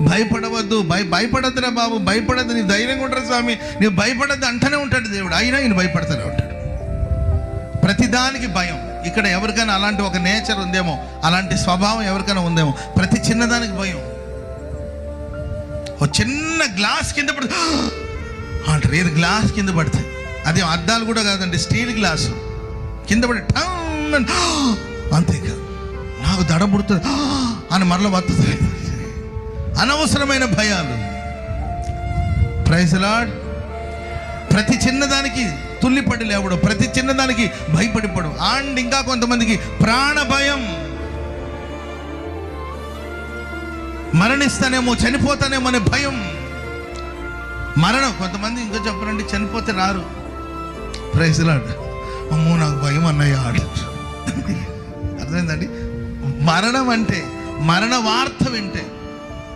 భయపడవద్దు, భయపడద్దురా బాబు, భయపడద్దు, నీ ధైర్యంగా ఉంటారు స్వామి, నీవు భయపడద్దు అంటూనే ఉంటాడు దేవుడు. అయినా ఈయన భయపడుతూనే ఉంటాడు. ప్రతిదానికి భయం. ఇక్కడ ఎవరికైనా అలాంటి ఒక నేచర్ ఉందేమో, అలాంటి స్వభావం ఎవరికైనా ఉందేమో. ప్రతి చిన్నదానికి భయం. ఒక చిన్న గ్లాస్ కింద పడుతుంది అంటారు. ఏది గ్లాస్ కింద పడుతుంది, అది అద్దాలు కూడా కాదండి, స్టీల్ గ్లాసు కింద పడి అంతేకాదు, నాకు దడ పుడుతుంది అని మరల వస్తుంది. అనవసరమైన భయాలు. Praise Lord. ప్రతి చిన్నదానికి తుల్లిపడి లేవడం, ప్రతి చిన్నదానికి భయపడిపోవడం. అండ్ ఇంకా కొంతమందికి ప్రాణ భయం. మరణిస్తానేమో, చనిపోతానేమో అనే భయం. మరణం. కొంతమంది ఇంకా చెప్పరండి, చనిపోతే రారు. Praise Lord. అమ్మో నాకు భయం అన్నయ్య అర్థమైందండి. మరణం అంటే, మరణ వార్త వింటే